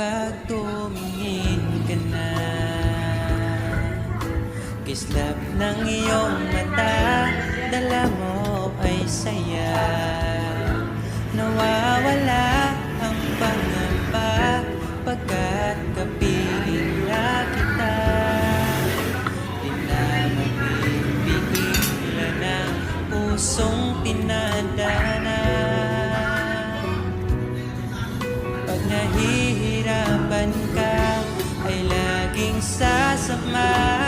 Pag tumingin ka na, kislap ng iyong mata, dala mo ay saya. Nawawala ang pangamba pagkat kapiling na kita. Di na mapipigilan ng pusong tinadana. Pag nahihirapan ka ay laging sasama.